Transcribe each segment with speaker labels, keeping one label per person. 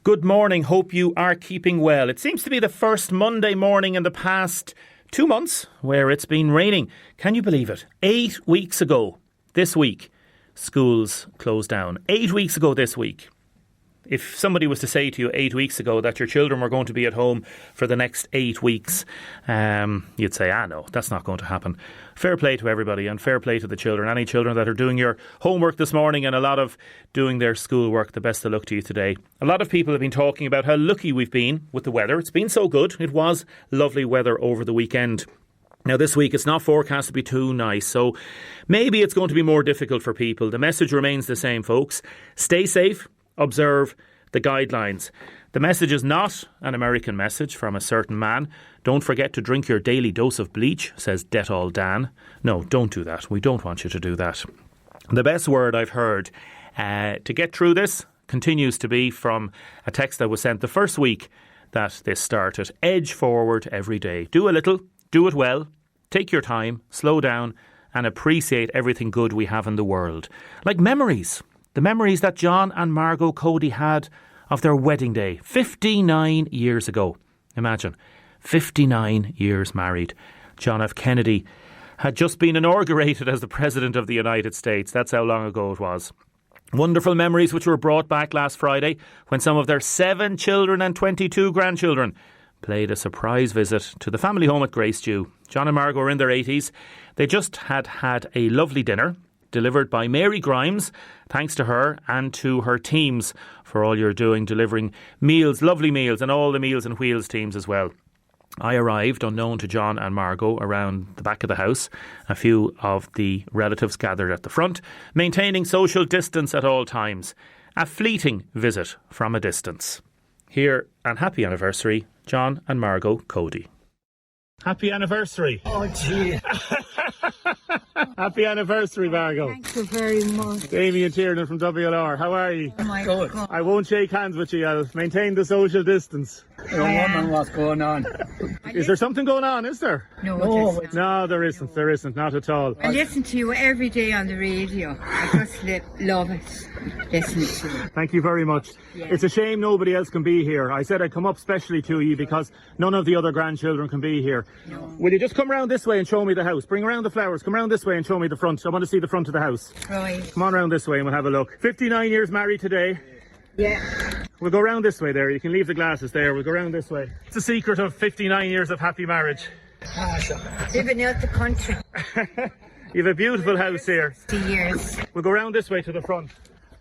Speaker 1: Good morning. Hope you are keeping well. It seems to be the first Monday morning in the past 2 months where it's been raining. Can you believe it? 8 weeks ago this week, schools closed down. 8 weeks ago this week. If somebody was to say to you 8 weeks ago that your children were going to be at home for the next 8 weeks, you'd say, no, that's not going to happen. Fair play to everybody and fair play to the children. Any children that are doing your homework this morning and a lot of doing their schoolwork, the best of luck to you today. A lot of people have been talking about how lucky we've been with the weather. It's been so good. It was lovely weather over the weekend. Now this week it's not forecast to be too nice, so maybe it's going to be more difficult for people. The message remains the same, folks. Stay safe. Observe the guidelines. The message is not an American message from a certain man. Don't forget to drink your daily dose of bleach, says Dettol Dan. No, don't do that. We don't want you to do that. The best word I've heard to get through this continues to be from a text that was sent the first week that this started. Edge forward every day. Do a little, do it well, take your time, slow down and appreciate everything good we have in the world. Like memories. The memories that John and Margot Coadys had of their wedding day 59 years ago. Imagine, 59 years married. John F. Kennedy had just been inaugurated as the President of the United States. That's how long ago it was. Wonderful memories which were brought back last Friday when some of their 7 children and 22 grandchildren paid a surprise visit to the family home at Gracedew. John and Margot were in their 80s. They just had a lovely dinner delivered by Mary Grimes. Thanks to her and to her teams for all you're doing, delivering meals, lovely meals, and all the Meals and Wheels teams as well. I arrived, unknown to John and Margot, around the back of the house. A few of the relatives gathered at the front, maintaining social distance at all times. A fleeting visit from a distance. Here, and happy anniversary, John and Margot Coadys. Happy anniversary.
Speaker 2: Oh, gee.
Speaker 1: Happy anniversary, Margot.
Speaker 2: Thank you very much.
Speaker 1: Amy and Tiernan from WLR. How are you?
Speaker 2: Oh, my God.
Speaker 1: I won't shake hands with you. I'll maintain the social distance.
Speaker 3: You're wondering what's going on.
Speaker 1: Is there something going on, is there?
Speaker 2: No,
Speaker 1: No, there isn't. There isn't. Not at all.
Speaker 2: I listen to you every day on the radio. I just love it. Listening to you.
Speaker 1: Thank you very much.
Speaker 2: Yeah.
Speaker 1: It's a shame nobody else can be here. I said I'd come up specially to you because none of the other grandchildren can be here.
Speaker 2: No.
Speaker 1: Will you just come round this way and show me the house? Bring around the flowers. Come round this way and show me the front. I want to see the front of the house.
Speaker 2: Right.
Speaker 1: Come on round this way and we'll have a look. 59 years married today.
Speaker 2: Yeah.
Speaker 1: We'll go round this way there. You can leave the glasses there. We'll go round this way. It's the secret of 59 years of happy marriage.
Speaker 2: Living out the country.
Speaker 1: You have a beautiful house here.
Speaker 2: 50 years.
Speaker 1: We'll go round this way to the front.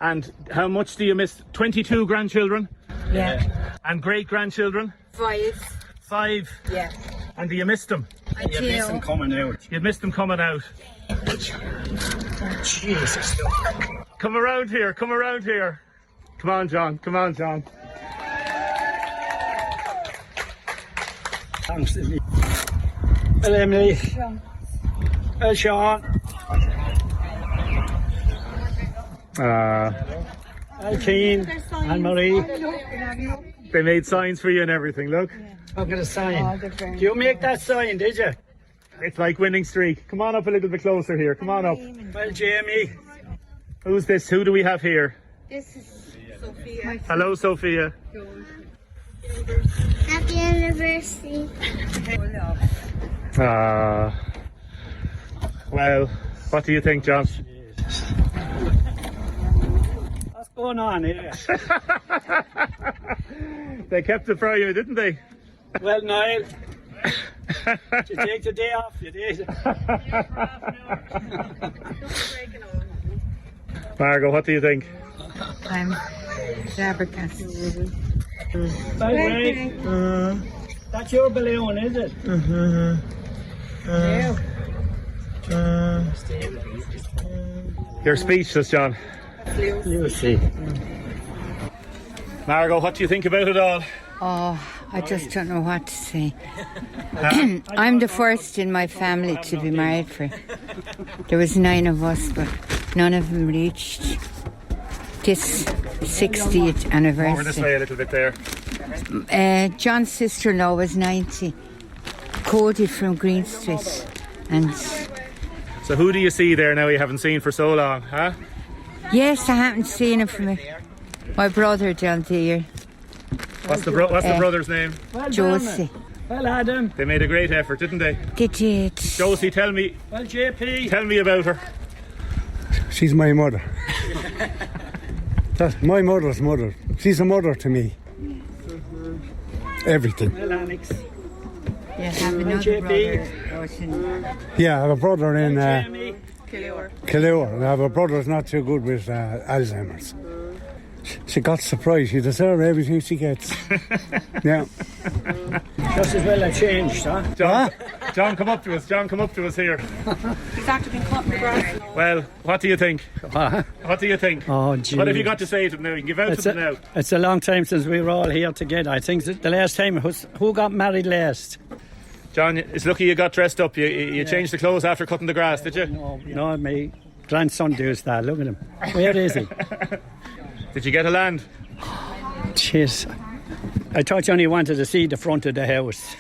Speaker 1: And how much do you miss? 22 grandchildren?
Speaker 2: Yeah.
Speaker 1: And great-grandchildren?
Speaker 2: 5.
Speaker 1: 5.
Speaker 2: Yeah.
Speaker 1: And do you miss them?
Speaker 2: I
Speaker 3: You miss them coming out.
Speaker 1: You missed them coming out.
Speaker 3: Oh, Jesus.
Speaker 1: Come around here. Come around here. Come on, John. Come on, John.
Speaker 3: Thanks to me. Hello, Emily. Hello, Sean. Hi, Keen. Anne Marie.
Speaker 1: They made signs for you and everything. Look.
Speaker 3: Look at the sign. Do you make that sign, did you?
Speaker 1: It's like winning streak. Come on up a little bit closer here. Come on up.
Speaker 3: Well, Jamie.
Speaker 1: Who's this? Who do we have here?
Speaker 2: This is Sophia.
Speaker 1: Hello, Sophia.
Speaker 4: Happy anniversary.
Speaker 1: Well, what do you think, John?
Speaker 3: What's going on here?
Speaker 1: They kept it for you, didn't they?
Speaker 3: Well, Niall. Did you take the day off? You did.
Speaker 1: Margot, what do you think?
Speaker 2: I'm flabbergasted.
Speaker 3: By the way, that's your balloon, is it?
Speaker 1: You're speechless, John.
Speaker 3: You see.
Speaker 1: Margot, what do you think about it all?
Speaker 2: Oh, I just don't know what to say. I'm the first in my family to be married for. There was 9 of us, but none of them reached this 60th anniversary.
Speaker 1: Over this way a little bit there.
Speaker 2: John's sister-in-law was 90. Coadys from Green Street. And
Speaker 1: So who do you see there now you haven't seen for so long, huh?
Speaker 2: yes, I haven't seen him for me. My brother down there.
Speaker 1: What's the brother's name?
Speaker 3: Well,
Speaker 2: Josie.
Speaker 3: Well, Adam.
Speaker 1: They made a great effort, didn't they?
Speaker 2: They did.
Speaker 1: Josie, tell me
Speaker 3: Well, JP.
Speaker 1: Tell me about her.
Speaker 5: She's my mother. That's my mother's mother. She's a mother to me. Everything.
Speaker 3: Well, Alex.
Speaker 2: You have another
Speaker 3: JP.
Speaker 2: brother. Ocean.
Speaker 5: Yeah, I have a brother in
Speaker 3: Jamie.
Speaker 5: Killure, and I have a brother who's not too good with Alzheimer's. She got surprised. She deserves everything she gets. Yeah.
Speaker 3: Just as well I changed, huh?
Speaker 1: John, come up to us. John, come up to us here.
Speaker 6: He's actually been cutting the grass.
Speaker 1: Well, what do you think? What do you think?
Speaker 3: Oh, gee.
Speaker 1: What have you got to say to them now? You can give out to them now.
Speaker 3: It's a long time since we were all here together. I think the last time, who got married last?
Speaker 1: John, it's lucky you got dressed up. You changed the clothes after cutting the grass, did you?
Speaker 3: No, my grandson does that. Look at him. Where is he?
Speaker 1: Did you get a land?
Speaker 3: Jeez. I thought you only wanted to see the front of the house.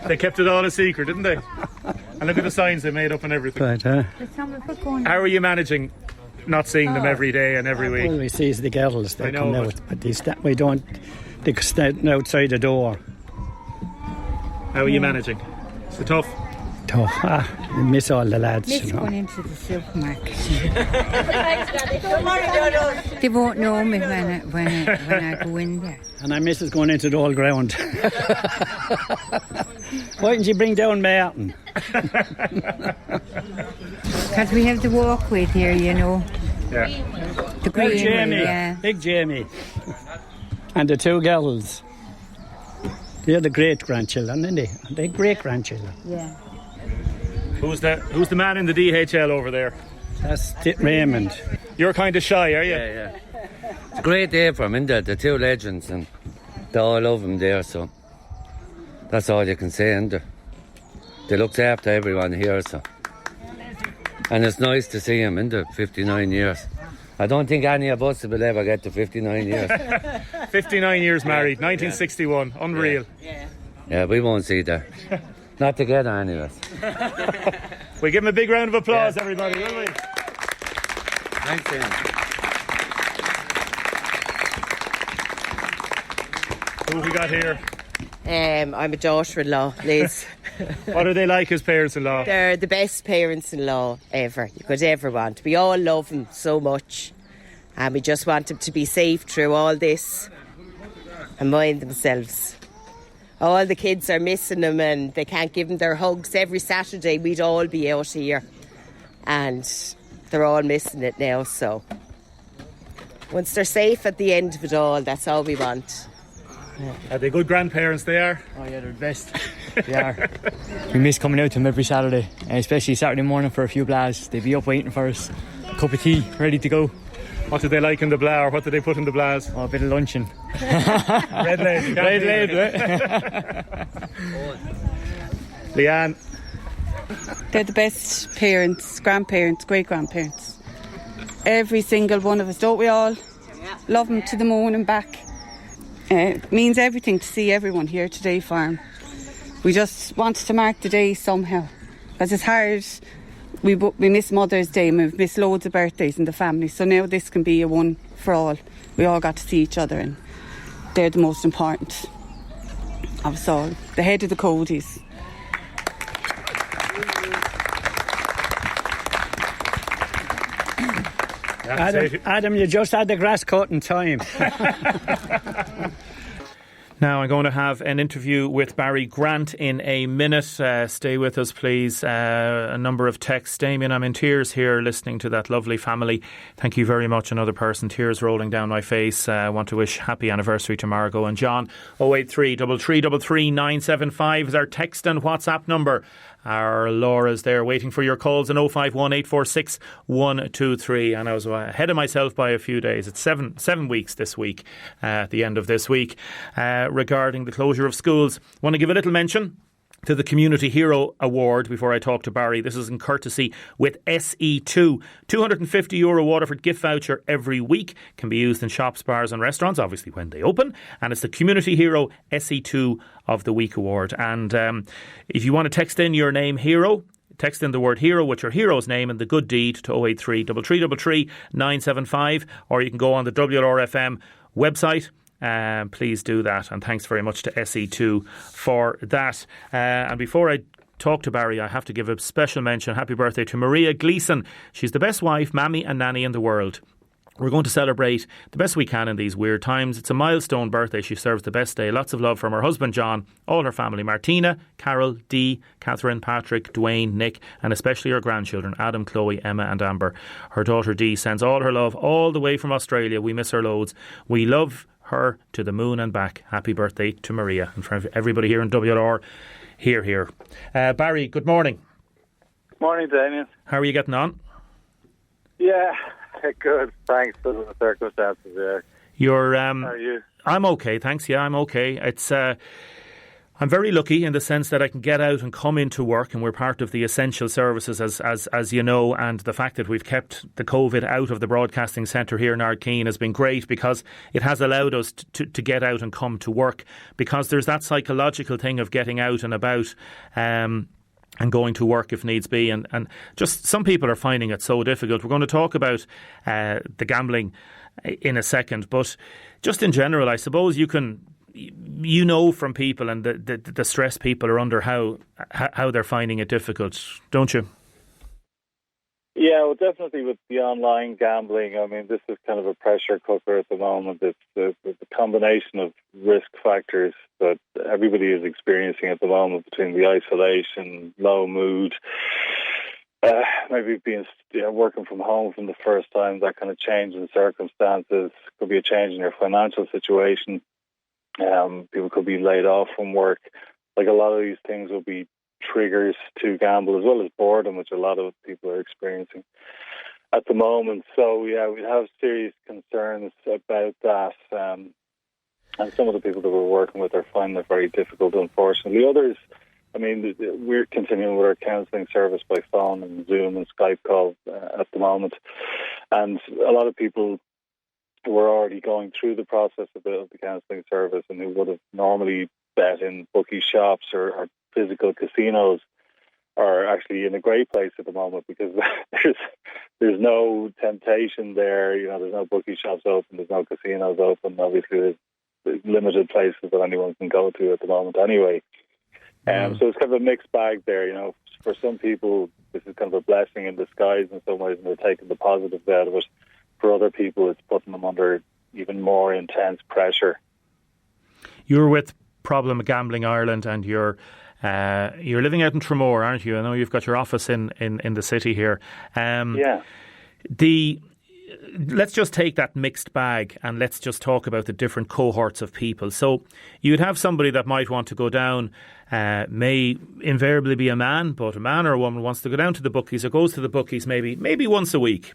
Speaker 1: They kept it all a secret, didn't they? And look at the signs they made up and everything.
Speaker 3: But,
Speaker 1: How are you managing not seeing them every day and every week?
Speaker 3: well, we see the girls, they
Speaker 1: I know,
Speaker 3: come
Speaker 1: but-
Speaker 3: out. But we don't, they stand outside the door.
Speaker 1: How are you managing? Is it tough?
Speaker 3: Tough. We miss all the lads,
Speaker 2: Miss
Speaker 3: you know.
Speaker 2: going into the supermarket. They won't know me when I go in there.
Speaker 3: And I miss us going into the old ground. Why didn't you bring down Martin?
Speaker 2: Because we have the walkway there, you know.
Speaker 1: Yeah.
Speaker 2: The
Speaker 3: Big
Speaker 2: green
Speaker 3: Jamie.
Speaker 2: yeah.
Speaker 3: Big Jamie. And the two girls. They're the great-grandchildren, aren't they? They're great-grandchildren.
Speaker 2: Yeah.
Speaker 1: Who's the man in the DHL over there?
Speaker 3: That's Raymond.
Speaker 1: You're kind of shy, are you?
Speaker 7: Yeah. It's a great day for them, isn't it? The two legends, and they all love them there, so that's all you can say, isn't it? They looked after everyone here, so. And it's nice to see him, isn't it? 59 years. I don't think any of us will ever get to 59 years.
Speaker 1: 59 years married, 1961. Unreal.
Speaker 7: Yeah, we won't see that. Not together, anyways.
Speaker 1: We give him a big round of applause, everybody, will we?
Speaker 7: Thanks, Ian.
Speaker 1: Who have we got here?
Speaker 8: I'm a daughter-in-law, Liz.
Speaker 1: What are they like as parents-in-law?
Speaker 8: They're the best parents-in-law ever you could ever want. We all love them so much, and we just want them to be safe through all this and mind themselves. All the kids are missing them and they can't give them their hugs. Every Saturday we'd all be out here and they're all missing it now, so once they're safe at the end of it all, that's all we want.
Speaker 1: Are they good grandparents they are?
Speaker 9: Oh yeah, they're the best. They are. We miss coming out to them every Saturday, and especially Saturday morning for a few blasts. They'd be up waiting for us, cup of tea, ready to go.
Speaker 1: What did they like in the blah, or what did they put in the blahs?
Speaker 9: Oh, a bit of luncheon.
Speaker 1: Red Lady.
Speaker 9: Red Lady,
Speaker 1: Leanne.
Speaker 6: They're the best parents, grandparents, great-grandparents. Every single one of us, don't we all? Love them to the moon and back. It means everything to see everyone here today, Farm. We just wanted to mark the day somehow, because it's hard. We miss Mother's Day and we've missed loads of birthdays in the family, so now this can be a one for all. We all got to see each other and they're the most important of us all. The head of the Coadys.
Speaker 3: Adam, you just had the grass cut in time.
Speaker 1: Now I'm going to have an interview with Barry Grant in a minute. Stay with us, please. A number of texts. Damien, I'm in tears here listening to that lovely family. Thank you very much. Another person, tears rolling down my face. I want to wish happy anniversary to Margot and John. 083 333 975 is our text and WhatsApp number. Our Laura's there waiting for your calls on 051 846 123. And I was ahead of myself by a few days. It's seven weeks this week, at the end of this week, regarding the closure of schools. Want to give a little mention to the Community Hero Award before I talk to Barry. This is in courtesy with SE2. €250 Waterford gift voucher every week. Can be used in shops, bars and restaurants, obviously when they open. And it's the Community Hero SE2 of the Week Award. And if you want to text in your name, Hero, text in the word hero with your hero's name and the good deed to 083 333 975, or you can go on the WRFM website. Please do that, and thanks very much to SE2 for that. And before I talk to Barry, I have to give a special mention. Happy birthday to Maria Gleeson. She's the best wife, mammy and nanny in the world. We're going to celebrate the best we can in these weird times. It's a milestone birthday. She serves the best day. Lots of love from her husband John, all her family, Martina, Carol, Dee, Catherine, Patrick, Dwayne, Nick, and especially her grandchildren, Adam, Chloe, Emma and Amber. Her daughter Dee sends all her love all the way from Australia. We miss her loads. We love her to the moon and back. Happy birthday to Maria. And for everybody here in WLR, here. Barry, good morning.
Speaker 10: Morning, Damien.
Speaker 1: How are you getting on?
Speaker 10: Yeah, good. Thanks for the circumstances there.
Speaker 1: How
Speaker 10: are you?
Speaker 1: I'm okay, thanks. Yeah, I'm okay. It's I'm very lucky in the sense that I can get out and come into work, and we're part of the essential services, as you know, and the fact that we've kept the COVID out of the broadcasting centre here in Ardkeen has been great, because it has allowed us to get out and come to work, because there's that psychological thing of getting out and about and going to work if needs be, and just some people are finding it so difficult. We're going to talk about the gambling in a second, but just in general, I suppose you know from people and the stress people are under, how they're finding it difficult, don't you?
Speaker 10: Yeah, well, definitely with the online gambling. I mean, this is kind of a pressure cooker at the moment. It's the combination of risk factors that everybody is experiencing at the moment, between the isolation, low mood, maybe being working from home from the first time, that kind of change in circumstances. Could be a change in your financial situation. People could be laid off from work. Like, a lot of these things will be triggers to gamble, as well as boredom, which a lot of people are experiencing at the moment. So yeah, we have serious concerns about that. And some of the people that we're working with are finding it very difficult, unfortunately. Others, I mean, we're continuing with our counselling service by phone and Zoom and Skype calls at the moment. And a lot of people were already going through the process of the counselling service, and who would have normally bet in bookie shops or physical casinos, are actually in a great place at the moment, because there's no temptation there. You know, there's no bookie shops open, there's no casinos open. Obviously, there's limited places that anyone can go to at the moment anyway. So it's kind of a mixed bag there. You know, for some people, this is kind of a blessing in disguise in some ways, and they're taking the positives out of it. For other people, it's putting them under even more intense pressure.
Speaker 1: You're with Problem Gambling Ireland, and you're living out in Tramore, aren't you? I know you've got your office in the city here.
Speaker 10: Yeah.
Speaker 1: Let's just take that mixed bag and let's just talk about the different cohorts of people. So you'd have somebody that might want to go down, may invariably be a man, but a man or a woman wants to go down to the bookies, or goes to the bookies maybe once a week.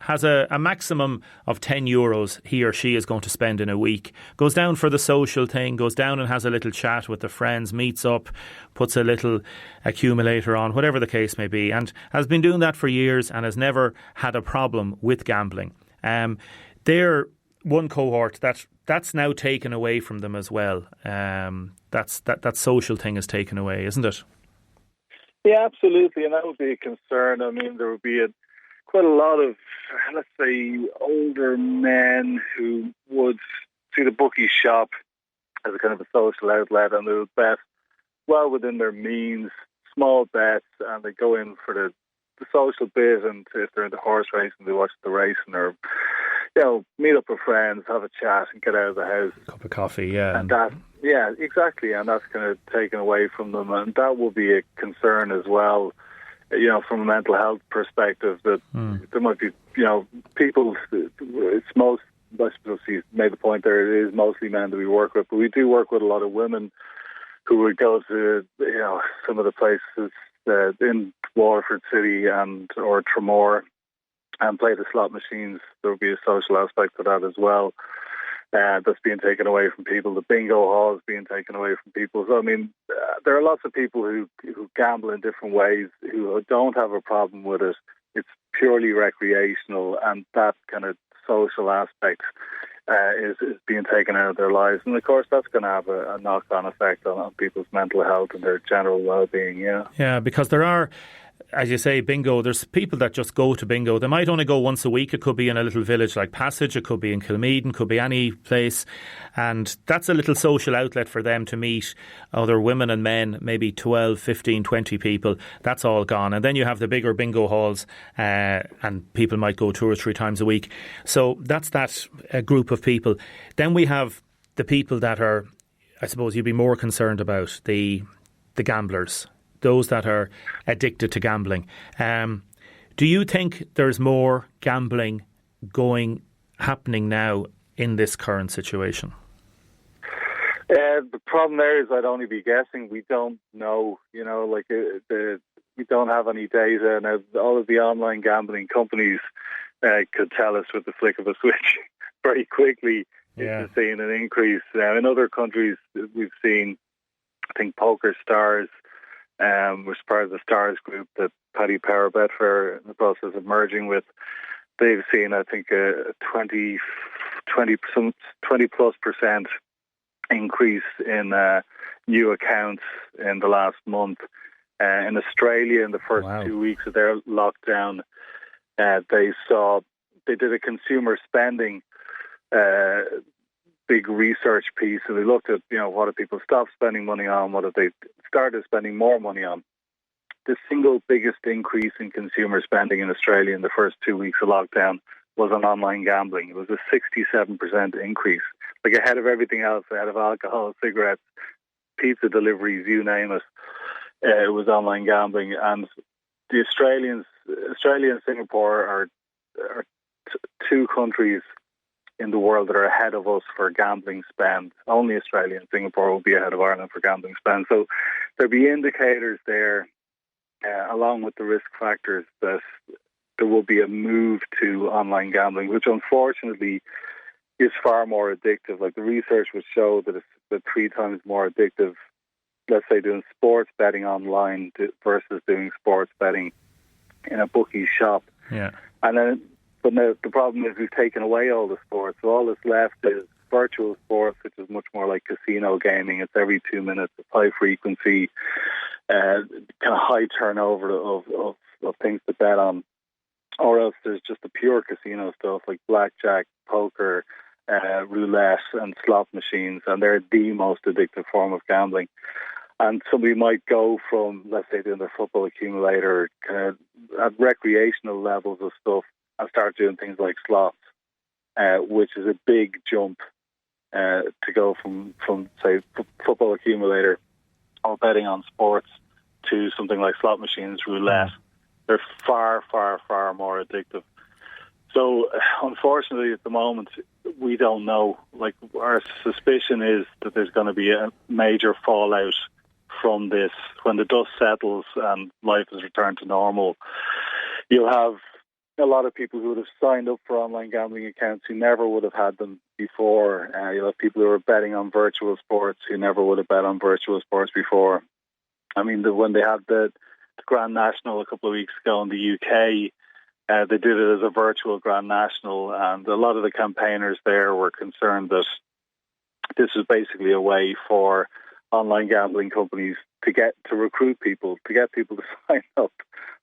Speaker 1: Has a maximum of €10 he or she is going to spend in a week, goes down for the social thing, goes down and has a little chat with the friends, meets up, puts a little accumulator on, whatever the case may be, and has been doing that for years and has never had a problem with gambling. They're one cohort that's now taken away from them as well. That social thing is taken away, isn't it?
Speaker 10: Yeah, absolutely, and that would be a concern. I mean, there would be quite a lot of, let's say, older men who would see the bookie shop as a kind of a social outlet, and they would bet well within their means, small bets, and they go in for the social bit, and if they're into horse racing, they watch the racing, or meet up with friends, have a chat, and get out of the house.
Speaker 1: A cup of coffee, yeah.
Speaker 10: And that, yeah, exactly, and that's kind of taken away from them, and that will be a concern as well. You know, from a mental health perspective, that there might be, people, it's most, I suppose you made the point there, it is mostly men that we work with, but we do work with a lot of women who would go to, some of the places in Waterford City or Tramore and play the slot machines. There would be a social aspect to that as well. That's being taken away from people. The bingo hall is being taken away from people. So, I mean, there are lots of people who gamble in different ways, who don't have a problem with it. It's purely recreational, and that kind of social aspect is being taken out of their lives. And, of course, that's going to have a knock-on effect on people's mental health and their general well-being, yeah.
Speaker 1: Yeah, because there are as you say, bingo, there's people that just go to bingo. They might only go once a week. It could be in a little village like Passage. It could be in Kilmeaden. Could be any place. And that's a little social outlet for them to meet other women and men, maybe 12, 15, 20 people. That's all gone. And then you have the bigger bingo halls and people might go 2 or 3 times a week. So that's that group of people. Then we have the people that are, I suppose you'd be more concerned about, the gamblers, those that are addicted to gambling. Do you think there's more gambling happening now in this current situation?
Speaker 10: The problem there is I'd only be guessing. We don't know, we don't have any data. Now, all of the online gambling companies could tell us with the flick of a switch very quickly if they're seeing an increase. Now, in other countries, we've seen, I think, Poker Stars, was part of the Stars group that Paddy Power Betfair in the process of merging with. They've seen, I think, a 20 plus % increase in new accounts in the last month. In Australia, in the first 2 weeks of their lockdown, they did a consumer spending big research piece, and they looked at, what have people stopped spending money on, what have they started spending more money on. The single biggest increase in consumer spending in Australia in the first 2 weeks of lockdown was on online gambling. It was a 67% increase, like ahead of everything else, ahead of alcohol, cigarettes, pizza deliveries, you name it. It was online gambling, and the Australia and Singapore are two countries in the world that are ahead of us for gambling spend. Only Australia and Singapore will be ahead of Ireland for gambling spend. So there'll be indicators there, along with the risk factors, that there will be a move to online gambling, which unfortunately is far more addictive. Like, the research would show that it's 3 times more addictive, let's say, doing sports betting online versus doing sports betting in a bookie shop.
Speaker 1: Yeah.
Speaker 10: And then, but now the problem is we've taken away all the sports. So all that's left is virtual sports, which is much more like casino gaming. It's every 2 minutes, it's high frequency, kind of high turnover of things to bet on. Or else there's just the pure casino stuff like blackjack, poker, roulette and slot machines, and they're the most addictive form of gambling. And somebody might go from, let's say, doing their football accumulator kind of at recreational levels of stuff and start doing things like slots, which is a big jump to go from say, football accumulator or betting on sports to something like slot machines, roulette. They're far, far, far more addictive. So, unfortunately, at the moment, we don't know. Like, our suspicion is that there's going to be a major fallout from this. When the dust settles and life has returned to normal, you'll have a lot of people who would have signed up for online gambling accounts who never would have had them before. You'll have people who are betting on virtual sports who never would have bet on virtual sports before. I mean, when they had the Grand National a couple of weeks ago in the UK, they did it as a virtual Grand National, and a lot of the campaigners there were concerned that this was basically a way for online gambling companies to recruit people, to get people to sign up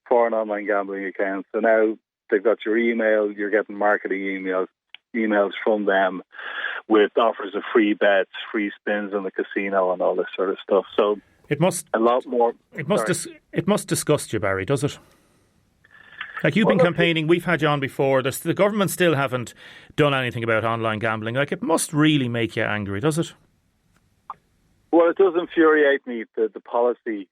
Speaker 10: for an online gambling account. So now they've got your email, you're getting marketing emails from them with offers of free bets, free spins in the casino and all this sort of stuff. So
Speaker 1: it must
Speaker 10: a lot more.
Speaker 1: It must disgust you, Barry, does it? Like, you've been campaigning, we've had you on before. The government still haven't done anything about online gambling. Like, it must really make you angry, does it?
Speaker 10: Well, it does infuriate me, the policy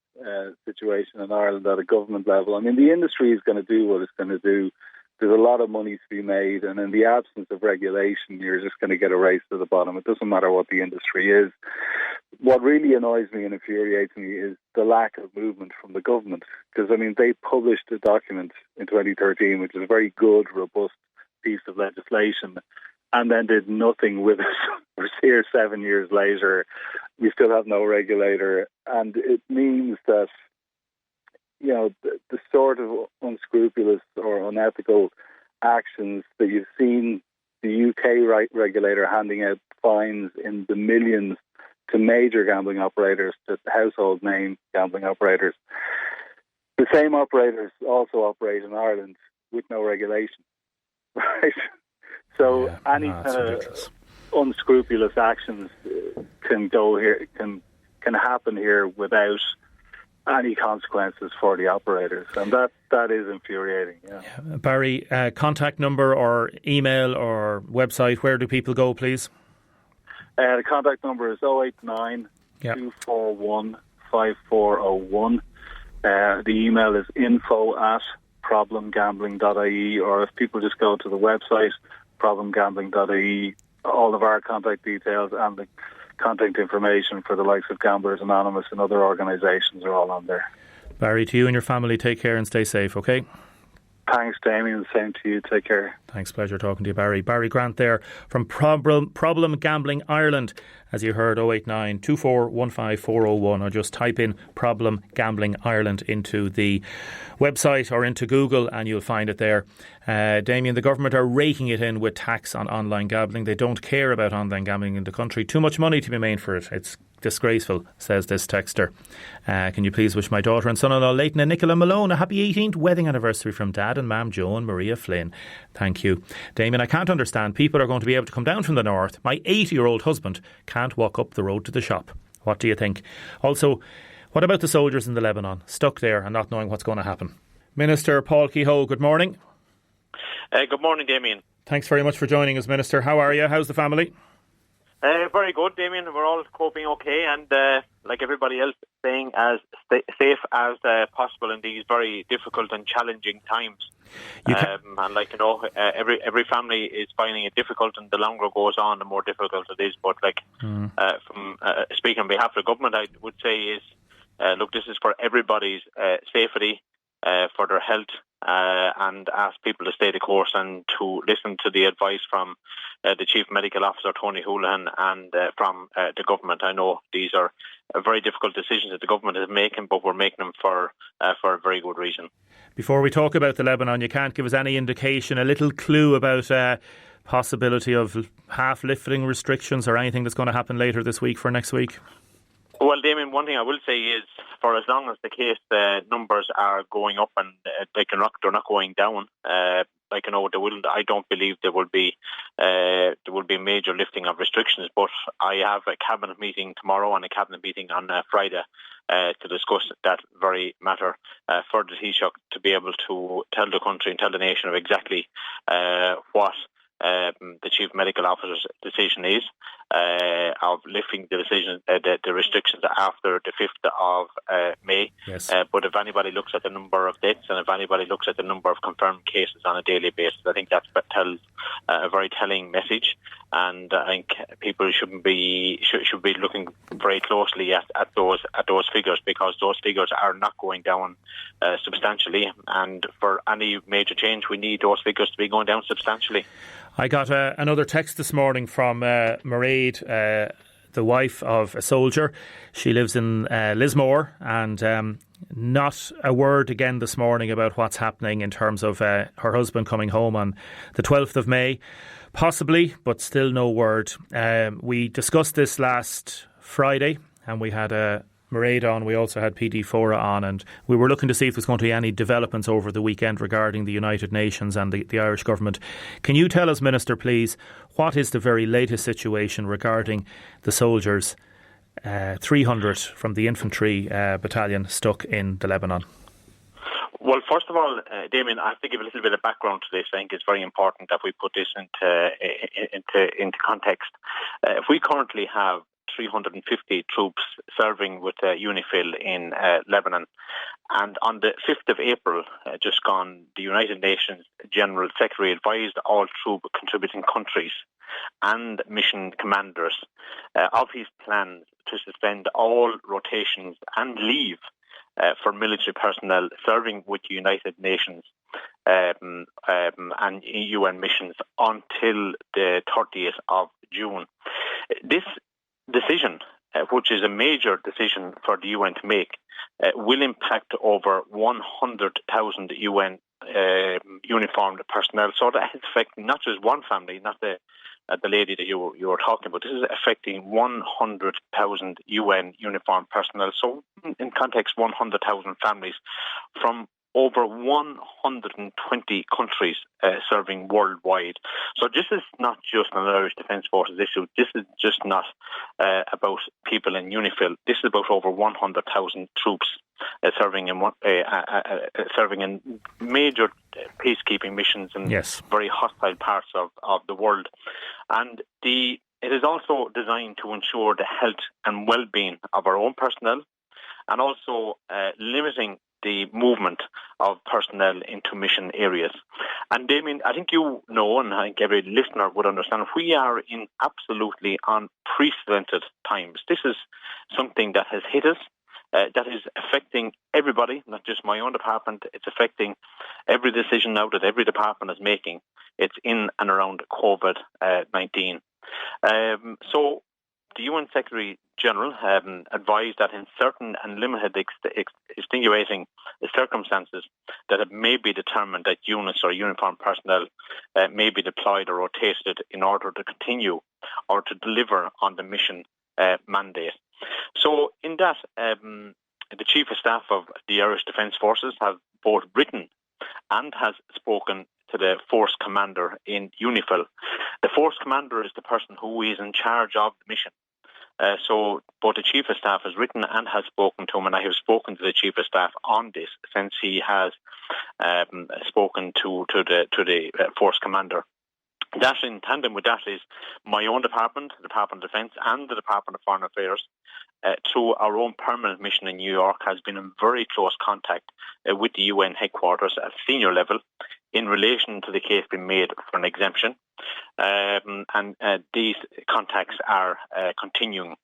Speaker 10: situation in Ireland at a government level. I mean, the industry is going to do what it's going to do. There's a lot of money to be made, and in the absence of regulation, you're just going to get a race to the bottom. It doesn't matter what the industry is. What really annoys me and infuriates me is the lack of movement from the government. Because, I mean, they published a document in 2013, which is a very good, robust piece of legislation, and then did nothing with it. We're here 7 years later. We still have no regulator. And it means that, you know, the sort of unscrupulous or unethical actions that you've seen the UK regulator handing out fines in the millions to major gambling operators, to household name gambling operators. The same operators also operate in Ireland with no regulation, right? So any kind of unscrupulous actions can go here, can happen here without any consequences for the operators, and that is infuriating. Yeah.
Speaker 1: Barry, contact number or email or website, where do people go, please?
Speaker 10: The contact number is 089 241 5401. The email is info@problemgambling.ie, or if people just go to the website, problemgambling.ie, all of our contact details and the contact information for the likes of Gamblers Anonymous and other organisations are all on there.
Speaker 1: Barry, to you and your family, take care and stay safe, okay?
Speaker 10: Thanks, Damien. Same to you. Take care.
Speaker 1: Thanks. Pleasure talking to you, Barry. Barry Grant there from Problem Gambling Ireland. As you heard, 089 2415 401, or just type in Problem Gambling Ireland into the website or into Google and you'll find it there. Damien, the government are raking it in with tax on online gambling. They don't care about online gambling in the country. Too much money to be made for it. It's disgraceful, says this texter. Can you please wish my daughter and son-in-law Leighton and Nicola Malone a happy 18th wedding anniversary from Dad and Mam Joe and Maria Flynn. Thank you. Damien, I can't understand. People are going to be able to come down from the north. My 80-year-old husband can't walk up the road to the shop. What do you think? Also, what about the soldiers in the Lebanon, stuck there and not knowing what's going to happen? Minister Paul Kehoe, good morning.
Speaker 11: Good morning, Damien.
Speaker 1: Thanks very much for joining us, Minister. How are you? How's the family?
Speaker 11: Very good, Damien. We're all coping okay, and like everybody else, staying as safe as possible in these very difficult and challenging times. And like you know, every family is finding it difficult, and the longer it goes on, the more difficult it is. But like from speaking on behalf of the government, I would say is look, this is for everybody's safety, for their health, and ask people to stay the course and to listen to the advice from the Chief Medical Officer, Tony Houlihan, and from the government. I know these are very difficult decisions that the government is making, but we're making them for a very good reason.
Speaker 1: Before we talk about the Lebanon, you can't give us any indication, a little clue about possibility of half lifting restrictions or anything that's going to happen later this week for next week?
Speaker 11: Well, Damien, one thing I will say is, for as long as the case numbers are going up and they're not going down, like you know, I don't believe there will be major lifting of restrictions. But I have a cabinet meeting tomorrow and a cabinet meeting on Friday to discuss that very matter for the Taoiseach, to be able to tell the country and tell the nation of exactly what the Chief Medical Officer's decision is of lifting the decision, the restrictions after the 5th of May.
Speaker 1: Yes.
Speaker 11: But if anybody looks at the number of deaths and if anybody looks at the number of confirmed cases on a daily basis, I think that tells a very telling message. And I think people should be looking very closely at those figures, because those figures are not going down substantially. And for any major change, we need those figures to be going down substantially.
Speaker 1: I got another text this morning from Mairead, the wife of a soldier. She lives in Lismore, and not a word again this morning about what's happening in terms of her husband coming home on the 12th of May. Possibly, but still no word. We discussed this last Friday, and we had Mairead on. We also had PD Fora on, and we were looking to see if there's going to be any developments over the weekend regarding the United Nations and the Irish government. Can you tell us, Minister, please, what is the very latest situation regarding the soldiers, 300 from the infantry battalion stuck in the Lebanon?
Speaker 11: Well, first of all, Damien, I have to give a little bit of background to this. I think it's very important that we put this into context. If we currently have 350 troops serving with UNIFIL in Lebanon, and on the 5th of April, just gone, the United Nations General Secretary advised all troop contributing countries and mission commanders of his plans to suspend all rotations and leave for military personnel serving with the United Nations and UN missions until the 30th of June. This decision, which is a major decision for the UN to make, will impact over 100,000 UN uniformed personnel. So that has affected not just one family, not the the lady that you were talking about. This is affecting 100,000 UN uniformed personnel. So, in context, 100,000 families from over 120 countries serving worldwide. So this is not just an Irish Defence Forces issue. This is just not about people in UNIFIL. This is about over 100,000 troops serving in major peacekeeping missions in very hostile parts of the world. And it is also designed to ensure the health and well-being of our own personnel, and also limiting the movement of personnel into mission areas. And Damien, I think you know, and I think every listener would understand, we are in absolutely unprecedented times. This is something that has hit us, that is affecting everybody, not just my own department. It's affecting every decision now that every department is making. It's in and around COVID-19. So the UN Secretary General advised that in certain and limited extenuating circumstances that it may be determined that units or uniformed personnel may be deployed or rotated in order to continue or to deliver on the mission mandate. So in that, the Chief of Staff of the Irish Defence Forces have both written and has spoken to the Force Commander in UNIFIL. The Force Commander is the person who is in charge of the mission. So both the Chief of Staff has written and has spoken to him, and I have spoken to the Chief of Staff on this since he has spoken to the Force Commander. That, in tandem with that, is my own department, the Department of Defence, and the Department of Foreign Affairs, through our own permanent mission in New York, has been in very close contact with the UN headquarters at senior level in relation to the case being made for an exemption. And these contacts are continuing.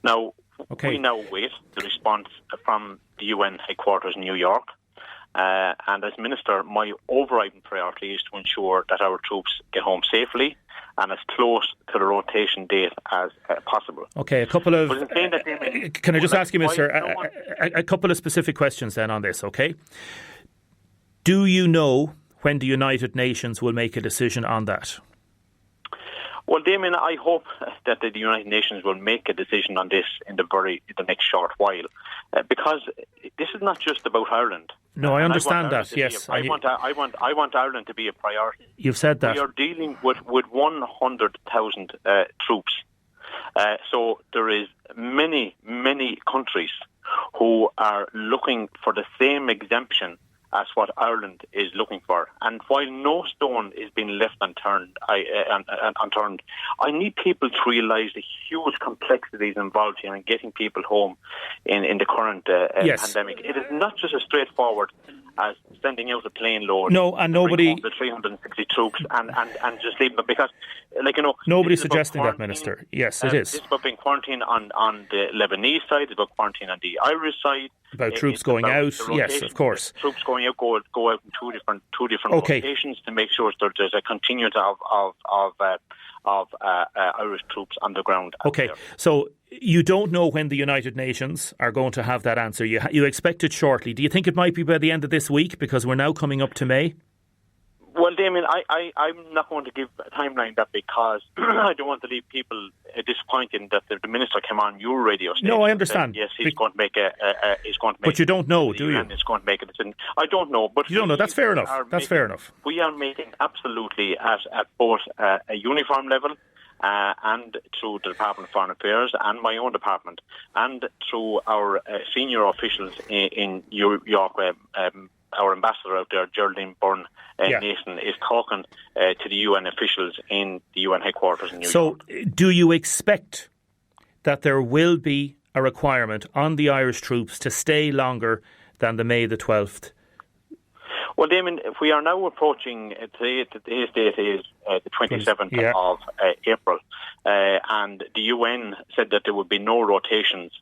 Speaker 11: Now, we now await the response from the UN headquarters in New York. And as Minister, my overriding priority is to ensure that our troops get home safely and as close to the rotation date as possible.
Speaker 1: Okay, a couple of... Can I just ask you, Minister, a couple of specific questions then on this, okay? Do you know when the United Nations will make a decision on that?
Speaker 11: Well, Damien, I hope that the United Nations will make a decision on this in the next short while, because this is not just about Ireland.
Speaker 1: No, I understand that. Yes,
Speaker 11: I want Ireland to be a priority.
Speaker 1: You've said that.
Speaker 11: We are dealing with 100,000 troops, so there is many countries who are looking for the same exemption as what Ireland is looking for. And while no stone is being left unturned, I need people to realise the huge complexities involved here in getting people home in the current pandemic. It is not just as straightforward as sending out a plane load.
Speaker 1: No, and nobody...
Speaker 11: the 360 troops and just leave them, because,
Speaker 1: nobody's suggesting that, Minister. Yes, it is.
Speaker 11: It's about being quarantined on the Lebanese side, it's about quarantine on the Irish side.
Speaker 1: About troops going out, yes, of course.
Speaker 11: Troops going out go out in two different locations to make sure that there's a continuity of Irish troops on the ground.
Speaker 1: Okay, so you don't know when the United Nations are going to have that answer. You expect it shortly. Do you think it might be by the end of this week, because we're now coming up to May?
Speaker 11: Well, Damien, I'm not going to give a timeline that, because I don't want to leave people disappointed that the Minister came on your radio station.
Speaker 1: No, I understand.
Speaker 11: Yes, he's going to make
Speaker 1: But you don't know, do you?
Speaker 11: And it's going to make a decision. I don't know, but
Speaker 1: you don't know. That's fair enough. Fair enough.
Speaker 11: We are making absolutely at both a uniform level, and through the Department of Foreign Affairs and my own department, and through our senior officials in New York. Our ambassador out there, Geraldine Byrne Nason, is talking to the UN officials in the UN headquarters in New York.
Speaker 1: So, do you expect that there will be a requirement on the Irish troops to stay longer than the May the 12th?
Speaker 11: Well, Damien, we are now approaching, today's date is the 27th of April, and the UN said that there would be no rotations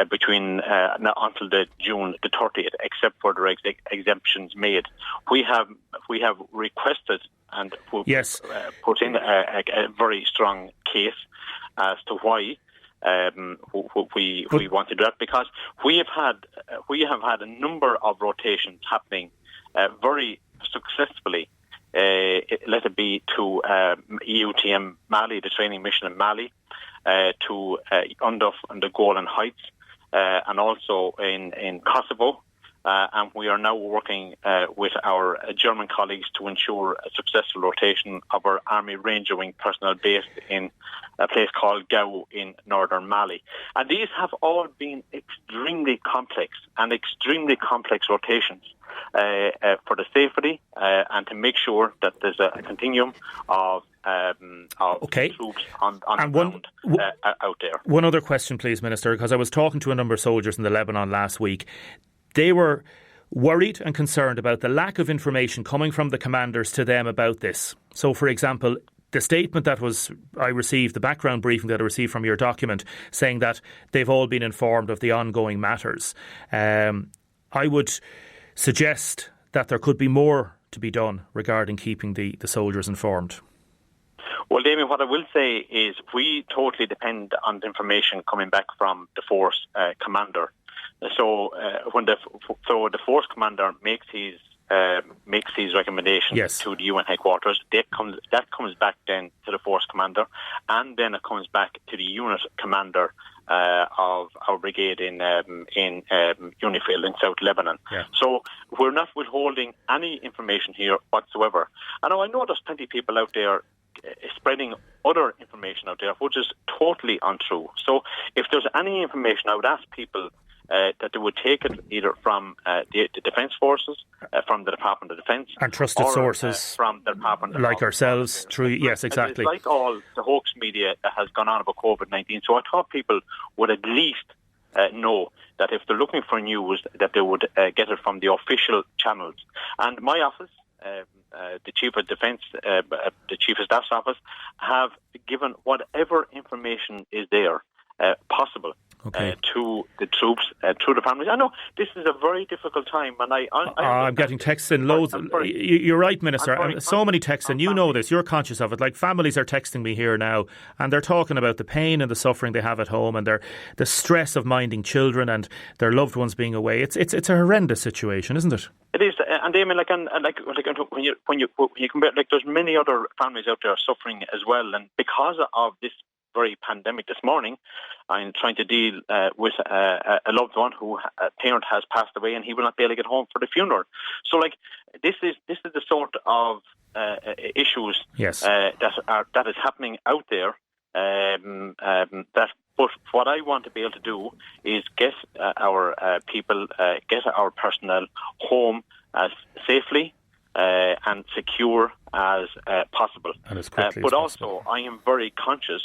Speaker 11: between until June the 30th, except for the exemptions made. We have requested and put in a very strong case as to why we want to do that, because we have had a number of rotations happening very successfully let it be to EUTM Mali, the training mission in Mali, to UNDOF and the Golan Heights, and also in Kosovo. And we are now working with our German colleagues to ensure a successful rotation of our Army Ranger Wing personnel based in a place called Gao in northern Mali. And these have all been extremely complex rotations for the safety and to make sure that there's a continuum of troops on the ground out there.
Speaker 1: One other question, please, Minister, because I was talking to a number of soldiers in the Lebanon last week. They were worried and concerned about the lack of information coming from the commanders to them about this. So, for example, the statement that I received, the background briefing that I received from your document, saying that they've all been informed of the ongoing matters. I would suggest that there could be more to be done regarding keeping the soldiers informed.
Speaker 11: Well, Damien, what I will say is we totally depend on the information coming back from the force commander. So when the force commander makes his recommendations to the UN headquarters, that comes back then to the force commander, and then it comes back to the unit commander of our brigade in Unifil in South Lebanon. Yeah. So we're not withholding any information here whatsoever. I know there's plenty of people out there spreading other information out there which is totally untrue. So if there's any information, I would ask people that they would take it either from the Defence Forces, from the Department of Defence,
Speaker 1: and trusted sources
Speaker 11: from the Department of
Speaker 1: like ourselves. Yes, exactly.
Speaker 11: It's like all the hoax media that has gone on about COVID-19. So I thought people would at least know that if they're looking for news, that they would get it from the official channels. And my office, the Chief of Defence, the Chief of Staff's office, have given whatever information is there possible to the troops, to the families. I know this is a very difficult time, and I'm
Speaker 1: getting texts in loads. You're right, Minister. So many texts, and you know this. You're conscious of it. Like, families are texting me here now, and they're talking about the pain and the suffering they have at home, and the stress of minding children and their loved ones being away. It's a horrendous situation, isn't it?
Speaker 11: It is, and Damien, when you compare, there's many other families out there suffering as well, and because of this very pandemic this morning, I'm trying to deal with a loved one who a parent has passed away, and he will not be able to get home for the funeral. So, this is the sort of issues that is happening out there. But what I want to be able to do is get our people, get our personnel home as safely and secure as possible.
Speaker 1: And as quickly
Speaker 11: but
Speaker 1: as
Speaker 11: also,
Speaker 1: possible.
Speaker 11: I am very conscious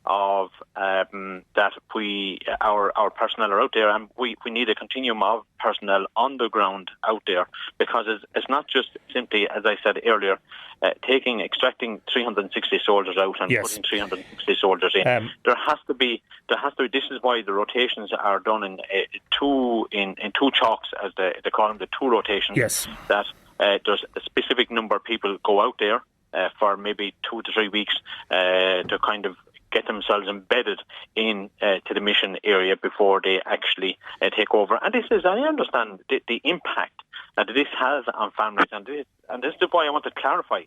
Speaker 11: of that our personnel are out there, and we need a continuum of personnel on the ground out there, because it's not just simply, as I said earlier, extracting 360 soldiers out and putting 360 soldiers in. There has to be. This is why the rotations are done in two chalks, as they call them, the two rotations.
Speaker 1: Yes.
Speaker 11: That there's a specific number of people go out there for maybe 2 to 3 weeks to kind of get themselves embedded in to the mission area before they actually take over. And this is, I understand the impact that this has on families, and this is why I want to clarify.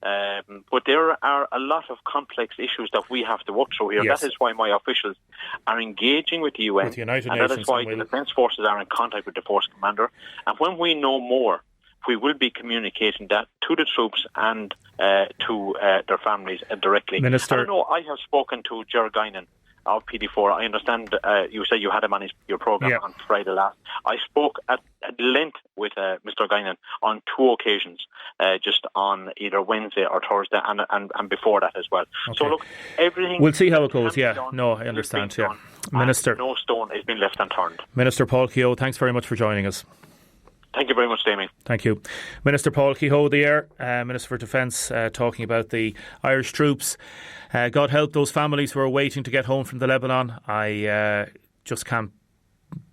Speaker 11: But there are a lot of complex issues that we have to work through here.
Speaker 1: Yes.
Speaker 11: That is why my officials are engaging with the UN,
Speaker 1: with the United
Speaker 11: and
Speaker 1: Nations,
Speaker 11: that is why the Defence Forces are in contact with the Force Commander. And when we know more, we will be communicating that to the troops and to their families directly.
Speaker 1: Minister,
Speaker 11: I know I have spoken to Ger Guinan of PD4. I understand you said you had him on your programme on Friday last. I spoke at length with Mr. Guinan on 2 occasions, just on either Wednesday or Thursday, and before that as well.
Speaker 1: Okay.
Speaker 11: So look, everything...
Speaker 1: We'll see how it goes, No, I understand, Minister...
Speaker 11: No stone has been left unturned.
Speaker 1: Minister Paul Kehoe, thanks very much for joining us.
Speaker 11: Thank you very much, Damien.
Speaker 1: Thank you. Minister Paul Kehoe there, Minister for Defence, talking about the Irish troops. God help those families who are waiting to get home from the Lebanon. I just can't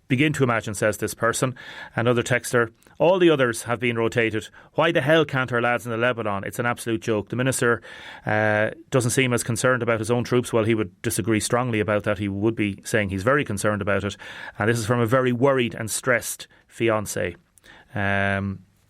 Speaker 1: begin to imagine, says this person. Another texter, all the others have been rotated. Why the hell can't our lads in the Lebanon? It's an absolute joke. The Minister doesn't seem as concerned about his own troops. Well, he would disagree strongly about that. He would be saying he's very concerned about it. And this is from a very worried and stressed fiancé.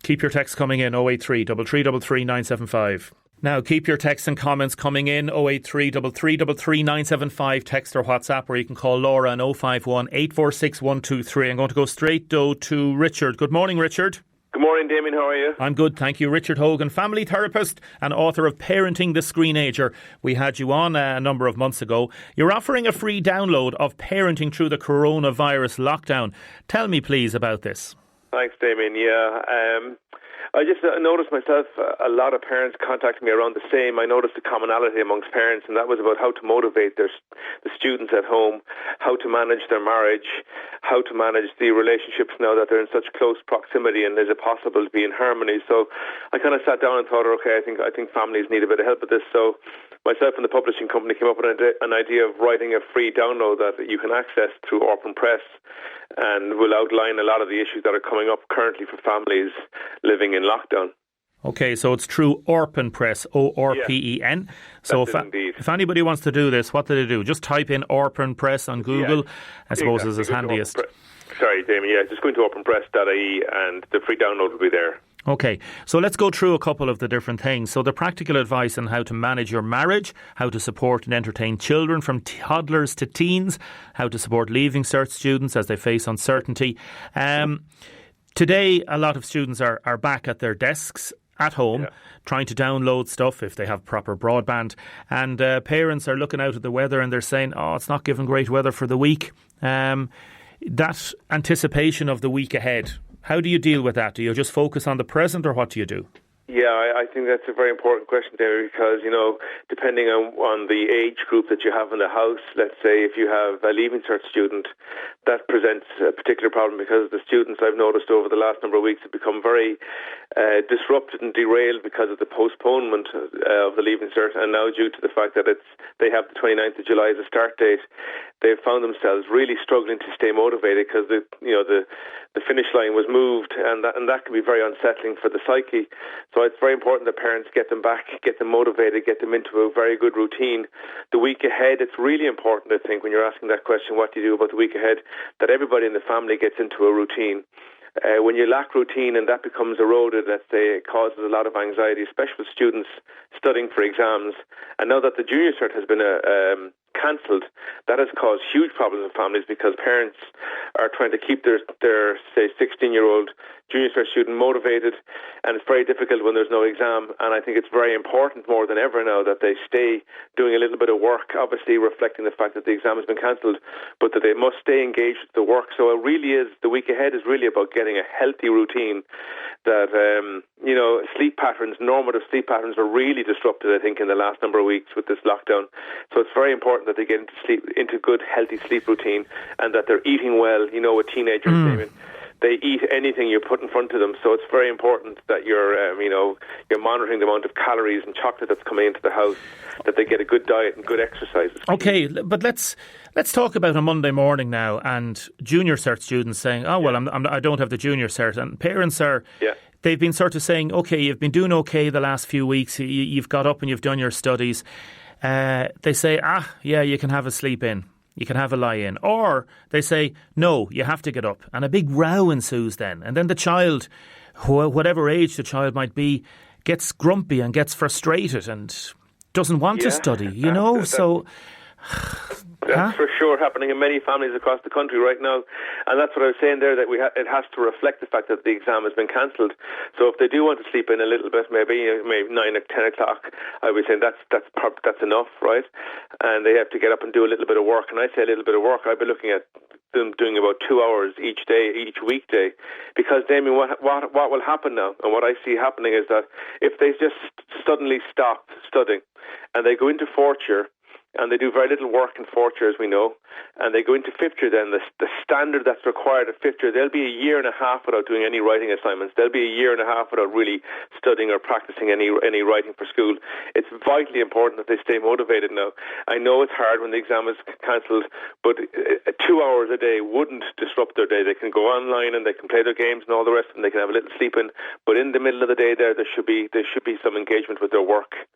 Speaker 1: Keep your texts coming in, 083 3333 975. Now, keep your texts and comments coming in, 083 3333 975, text or WhatsApp, or you can call Laura on 051 846 123. I'm going to go straight, though, to Richard. Good morning, Richard.
Speaker 12: Good morning, Damien. How are you?
Speaker 1: I'm good, thank you. Richard Hogan, family therapist and author of Parenting the Screenager. We had you on a number of months ago. You're offering a free download of Parenting Through the Coronavirus Lockdown. Tell me, please, about this.
Speaker 12: Thanks, Damien. Yeah, I just noticed myself, a lot of parents contacting me around the same. I noticed a commonality amongst parents, and that was about how to motivate the students at home, how to manage their marriage, how to manage the relationships now that they're in such close proximity, and is it possible to be in harmony? So I kind of sat down and thought, okay, I think families need a bit of help with this. So myself and the publishing company came up with an idea of writing a free download that you can access through Orphan Press, and will outline a lot of the issues that are coming up currently for families living in lockdown.
Speaker 1: Okay, so it's through Orphan Press, ORPEN.
Speaker 12: Yeah,
Speaker 1: so
Speaker 12: if
Speaker 1: anybody wants to do this, what do they do? Just type in Orphan Press on Google.
Speaker 12: Yeah,
Speaker 1: I suppose is as handiest.
Speaker 12: Sorry, Damien. Yeah, just go into orphanpress.ie and the free download will be there.
Speaker 1: Okay, so let's go through a couple of the different things. So the practical advice on how to manage your marriage, how to support and entertain children from toddlers to teens, how to support Leaving Cert students as they face uncertainty. Today, a lot of students are back at their desks at home, trying to download stuff if they have proper broadband. And parents are looking out at the weather and they're saying, oh, it's not giving great weather for the week. That anticipation of the week ahead, how do you deal with that? Do you just focus on the present, or what do you do?
Speaker 12: Yeah, I think that's a very important question there, because, depending on the age group that you have in the house, let's say if you have a Leaving Cert student, that presents a particular problem, because the students I've noticed over the last number of weeks have become very disrupted and derailed because of the postponement of the Leaving Cert, and now due to the fact that they have the 29th of July as a start date, they've found themselves really struggling to stay motivated, because the finish line was moved, and that can be very unsettling for the psyche. So it's very important that parents get them back, get them motivated, get them into a very good routine. The week ahead, it's really important, I think, when you're asking that question, what do you do about the week ahead, that everybody in the family gets into a routine. When you lack routine and that becomes eroded, let's say, it causes a lot of anxiety, especially with students studying for exams. And now that the Junior Cert has been cancelled, that has caused huge problems in families, because parents are trying to keep their say, 16-year-old Junior Cert student motivated, and it's very difficult when there's no exam. And I think it's very important more than ever now that they stay doing a little bit of work, obviously reflecting the fact that the exam has been cancelled, but that they must stay engaged with the work. So it really is, the week ahead is really about getting a healthy routine that, sleep patterns, normative sleep patterns were really disrupted, I think, in the last number of weeks with this lockdown. So it's very important that they get into good, healthy sleep routine, and that they're eating well. With teenagers, David, they eat anything you put in front of them. So it's very important that you're monitoring the amount of calories and chocolate that's coming into the house, that they get a good diet and good exercise.
Speaker 1: Okay, but let's talk about a Monday morning now, and Junior Cert students saying, oh, well, I don't have the Junior Cert, and parents are... Yeah. They've been sort of saying, okay, you've been doing okay the last few weeks, you've got up and you've done your studies. They say, you can have a sleep in, you can have a lie in. Or they say, no, you have to get up. And a big row ensues then. And then the child, whatever age the child might be, gets grumpy and gets frustrated and doesn't want to study, so...
Speaker 12: That's for sure happening in many families across the country right now, and that's what I was saying there, that it has to reflect the fact that the exam has been cancelled. So if they do want to sleep in a little bit, maybe 9 or 10 o'clock, I would say that's enough, right? And they have to get up and do a little bit of work. And I say a little bit of work, I'd be looking at them doing about 2 hours each day, each weekday, because Damien, what will happen now, and what I see happening is that if they just suddenly stop studying and they go into fourth year, and they do very little work in fourth year, as we know, and they go into fifth year, then the standard that's required at fifth year, they'll be a year and a half without doing any writing assignments. They'll be a year and a half without really studying or practicing any writing for school. It's vitally important that they stay motivated now. I know it's hard when the exam is cancelled, but 2 hours a day wouldn't disrupt their day. They can go online and they can play their games and all the rest, and they can have a little sleep in. But in the middle of the day there should be some engagement with their work.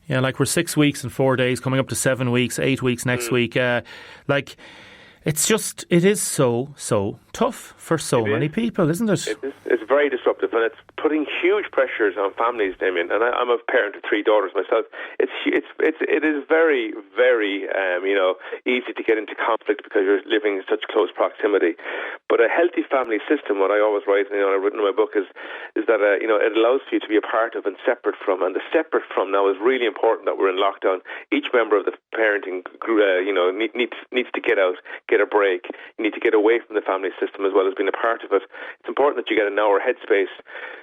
Speaker 1: Yeah, like we're 6 weeks and 4 days, coming up to 7 weeks, 8 weeks next week. it is so tough for so many people, isn't it?
Speaker 12: It's very disruptive, and it's putting huge pressures on families, Damien. And I'm a parent of 3 daughters myself. It is very, very easy to get into conflict because you're living in such close proximity. But a healthy family system, what I always write, and I've written in my book, is that it allows for you to be a part of and separate from. And the separate from now is really important. That we're in lockdown. Each member of the parenting group, needs to get out, get a break. You need to get away from the family system as well as being a part of it. It's important that you get an hour headspace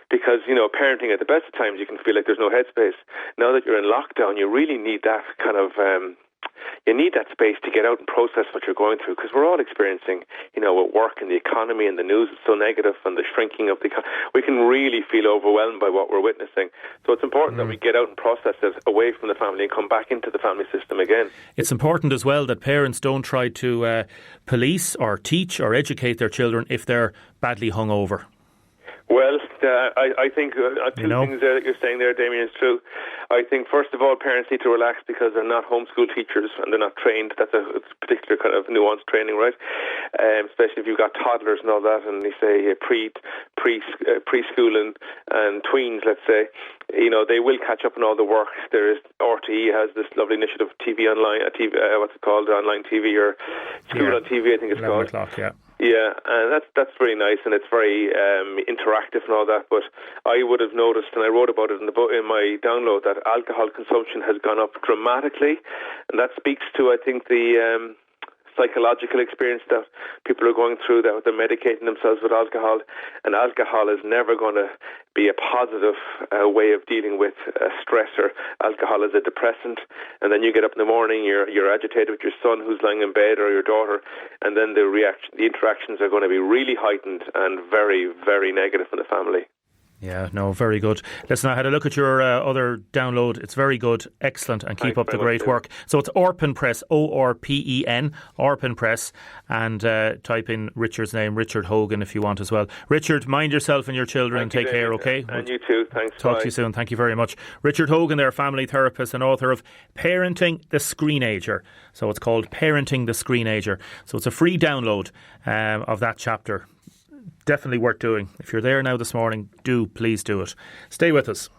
Speaker 12: because, parenting at the best of times, you can feel like there's no headspace. Now that you're in lockdown, you really need that kind of, you need that space to get out and process what you're going through, because we're all experiencing, with work and the economy and the news is so negative and the shrinking of the we can really feel overwhelmed by what we're witnessing. So it's important that we get out and process it away from the family and come back into the family system again.
Speaker 1: It's important as well that parents don't try to police or teach or educate their children if they're badly hungover.
Speaker 12: Well, I think two things there that you're saying there, Damien, is true. I think, first of all, parents need to relax because they're not homeschool teachers and they're not trained. That's a particular kind of nuanced training, right? Especially if you've got toddlers and all that, and they say preschool and tweens, let's say. They will catch up on all the work. There is RTE has this lovely initiative, TV Online, what's it called, online TV or School on TV, I think it's called.
Speaker 1: 11 o'clock, yeah.
Speaker 12: Yeah, and that's very nice, and it's very interactive and all that. But I would have noticed, and I wrote about it in the book, in my download, that alcohol consumption has gone up dramatically, and that speaks to, I think, the psychological experience that people are going through, that they're medicating themselves with alcohol, and alcohol is never going to be a positive way of dealing with stress. Or alcohol is a depressant, and then you get up in the morning, you're agitated with your son who's lying in bed, or your daughter, and then the interactions are going to be really heightened and very, very negative in the family.
Speaker 1: Yeah, no, very good. Listen, I had a look at your other download. It's very good, excellent, and keep up the great work. So it's Orpen Press, Orpen, Orpen Press, and type in Richard's name, Richard Hogan, if you want as well. Richard, mind yourself and your children and take care, okay?
Speaker 12: And you too, thanks.
Speaker 1: Talk to you soon, thank you very much. Richard Hogan there, family therapist and author of Parenting the Screenager. So it's called Parenting the Screenager. So it's a free download of that chapter. Definitely worth doing. If you're there now this morning, please do it. Stay with us.